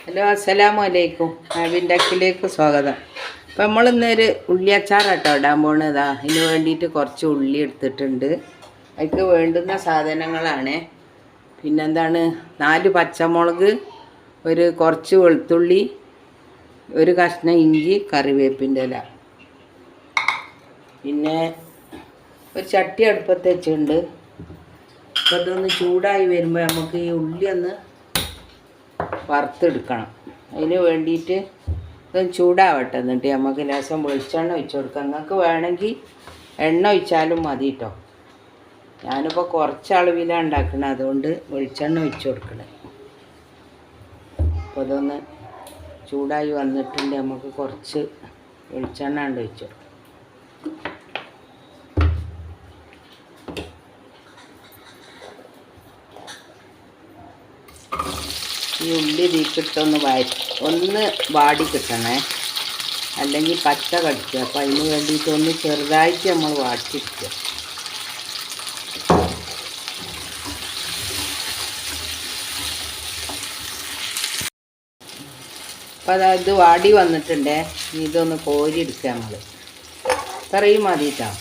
Hello, അസ്സലാമു അലൈക്കും. ഹാബിൻഡാക്കിലേക്ക് സ്വാഗതം. അപ്പം നമ്മളിന്നൊരു ഉള്ളി അച്ചാറാട്ടോ ഇടാൻ പോണതാ. അതിന് വേണ്ടിയിട്ട് കുറച്ച് ഉള്ളി എടുത്തിട്ടുണ്ട്. അതിക്ക് വേണ്ടുന്ന സാധനങ്ങളാണ് പിന്നെന്താണ് 4 പച്ചമുളക്, കുറച്ച് വെളുത്തുള്ളി, ഒരു കഷ്ണം ഇഞ്ചി, കറിവേപ്പിൻ്റെ ഇല. പിന്നെ ഒരു ചട്ടി അടുപ്പത്ത് വെച്ചിട്ടുണ്ട്. അപ്പോൾ ഇതൊന്ന് ചൂടായി വരുമ്പോൾ നമുക്ക് ഈ ഉള്ളി ഒന്ന് വറുത്തെടുക്കണം. അതിന് വേണ്ടിയിട്ട് ഇതൊന്ന് ചൂടാവട്ടെ. എന്നിട്ട് നമുക്ക് ലേശം വെളിച്ചെണ്ണ ഒഴിച്ച് കൊടുക്കാം. നിങ്ങൾക്ക് വേണമെങ്കിൽ എണ്ണ ഒഴിച്ചാലും മതി കേട്ടോ. ഞാനിപ്പോൾ കുറച്ച് അളവിലാണ് ഉണ്ടാക്കുന്നത്, അതുകൊണ്ട് വെളിച്ചെണ്ണ ഒഴിച്ച് കൊടുക്കണം. അപ്പോൾ ഇതൊന്ന് ചൂടായി വന്നിട്ടുണ്ട്. നമുക്ക് കുറച്ച് വെളിച്ചെണ്ണ ഉണ്ട് ഒഴിച്ച് കൊടുക്കാം. ഈ ഉള്ളി തീക്കിട്ടൊന്ന് ഒന്ന് വാടി കിട്ടണേ, അല്ലെങ്കിൽ പച്ച കടിക്കുക. അപ്പം അതിന് വേണ്ടിയിട്ട് ഒന്ന് ചെറുതായിട്ട് നമ്മൾ വാട്ടിക്കുക. അപ്പം അതായത് വാടി വന്നിട്ടുണ്ടേ. ഇതൊന്ന് കോരിയെടുക്കുക. നമ്മൾ ഇത്രയും മതിയിട്ടാ.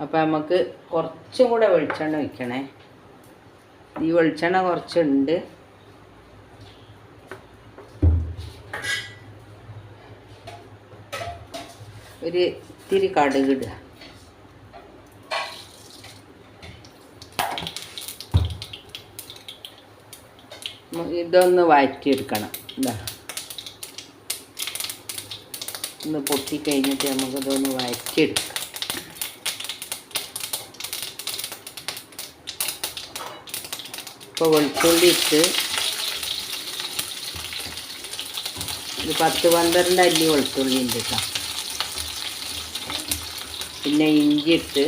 അപ്പം നമുക്ക് കുറച്ചും കൂടെ വെളിച്ചെണ്ണ ഒഴിക്കണേ. ഈ വെളിച്ചെണ്ണ കുറച്ചുണ്ട്. ഇത്തിരി കടുക് ഇടുക. ഇതൊന്ന് വഴറ്റിയെടുക്കണം. ഇതാ ഒന്ന് പൊട്ടിക്കഴിഞ്ഞിട്ട് നമുക്കിതൊന്ന് വഴറ്റിയെടുക്കാം. ഇപ്പോൾ വെളുത്തുള്ളി ഇട്ട് ഒരു 10-12 അല്ലി വെളുത്തുള്ളി ഉണ്ട് കേട്ടോ. പിന്നെ ഇഞ്ചി ഇട്ട്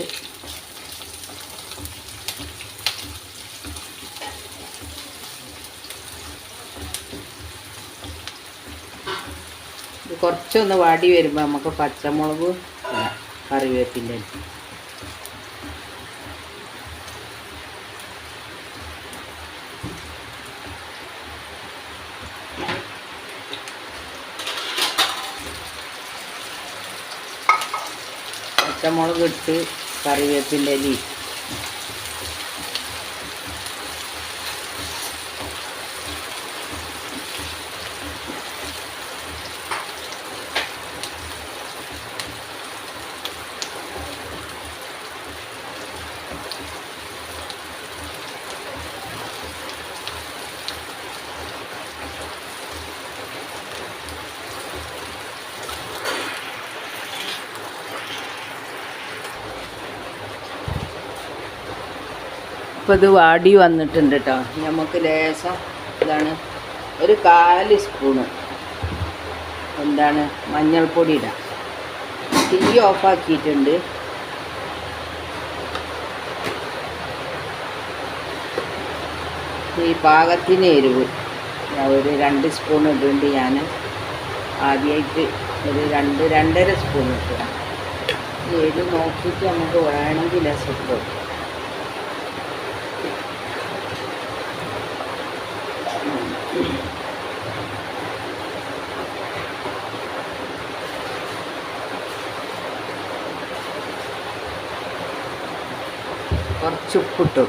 ഇത് കുറച്ചൊന്ന് വാടി വരുമ്പോൾ നമുക്ക് പച്ചമുളക്, കറിവേപ്പിൻ്റെ പച്ചമുളക് ഇട്ട് കറിവേപ്പിൻ്റെ ഇല ഇപ്പോൾ ഇത് വാടി വന്നിട്ടുണ്ട് കേട്ടോ. നമുക്ക് ലേശം ഒരു 4 സ്പൂണ് മഞ്ഞൾപ്പൊടി ഇടാം. തീ ഓഫാക്കിയിട്ടുണ്ട്. ഈ പാകത്തിന് എരിവ് ഒരു 2 സ്പൂൺ ഇടുന്നുണ്ട്. ഞാൻ ആദ്യമായിട്ട് ഒരു 2-2.5 സ്പൂൺ ഇട്ടുക. എരിവ് നോക്കിയിട്ട് നമുക്ക് വേണമെങ്കിൽ ലേശം ഇട്ടു. കുറച്ച് ഉപ്പിട്ടു.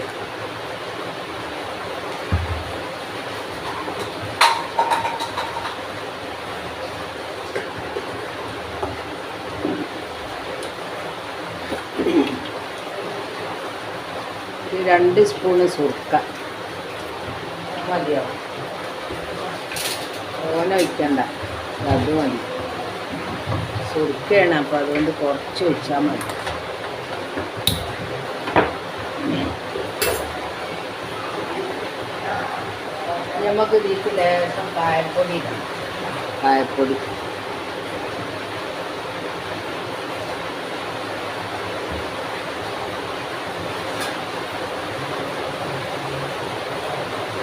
ഒരു 2 സ്പൂണ് സുർക്ക മതിയോ? ഓല ഒഴിക്കണ്ട, അത് മതി. സുർക്കയാണ്, അപ്പോൾ അതുകൊണ്ട് കുറച്ച് ഒഴിച്ചാൽ മതി. നമുക്ക് ഇതിലേക്ക് ലേശം കായപ്പൊടി ഇടാം. കായപ്പൊടി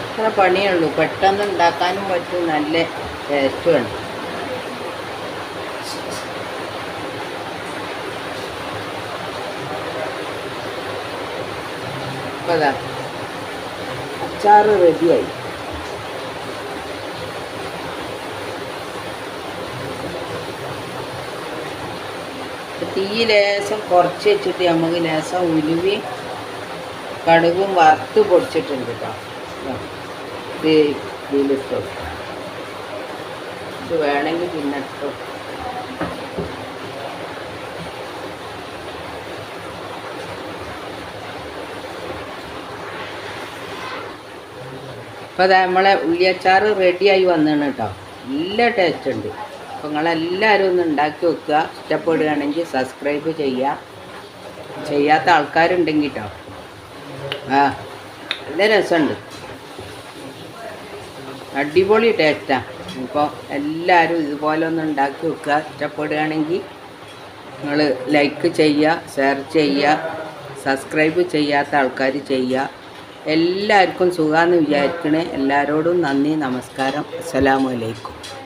ഇത്ര പണിയുള്ളൂ. പെട്ടെന്ന് ഉണ്ടാക്കാനും പറ്റും, നല്ല ടേസ്റ്റുമാണ്. അപ്പോൾ അതാ അച്ചാർ റെഡിയായി. തീ ലേശം കുറച്ച് വെച്ചിട്ട് നമുക്ക് ലേശം ഉലുവി കടുകും വറുത്ത് പൊടിച്ചിട്ടുണ്ട് കേട്ടോ. ഇതിലിട്ടോ, ഇത് വേണമെങ്കിൽ പിന്നെ ഇട്ടോ. അപ്പോൾ അത് നമ്മളെ ഉള്ളിയച്ചാർ റെഡിയായി വന്നാണ് കേട്ടോ. നല്ല ടേസ്റ്റ് ഉണ്ട്. അപ്പോൾ നിങ്ങളെല്ലാവരും ഒന്ന് ഉണ്ടാക്കി വെക്കുക. ഇഷ്ടപ്പെടുകയാണെങ്കിൽ സബ്സ്ക്രൈബ് ചെയ്യുക. ചെയ്യാത്ത ആൾക്കാരുണ്ടെങ്കിൽ കേട്ടോ. നല്ല രസമുണ്ട്, അടിപൊളി ടേസ്റ്റാണ്. അപ്പോൾ എല്ലാവരും ഇതുപോലെ ഒന്ന് ഉണ്ടാക്കി വെക്കുക. ഇഷ്ടപ്പെടുകയാണെങ്കിൽ നിങ്ങൾ ലൈക്ക് ചെയ്യുക, ഷെയർ ചെയ്യുക, സബ്സ്ക്രൈബ് ചെയ്യാത്ത ആൾക്കാർ ചെയ്യുക. എല്ലാവർക്കും സുഖമാണെന്ന് വിചാരിക്കണേ. എല്ലാവരോടും നന്ദി, നമസ്കാരം, അസ്സലാമു അലൈക്കും.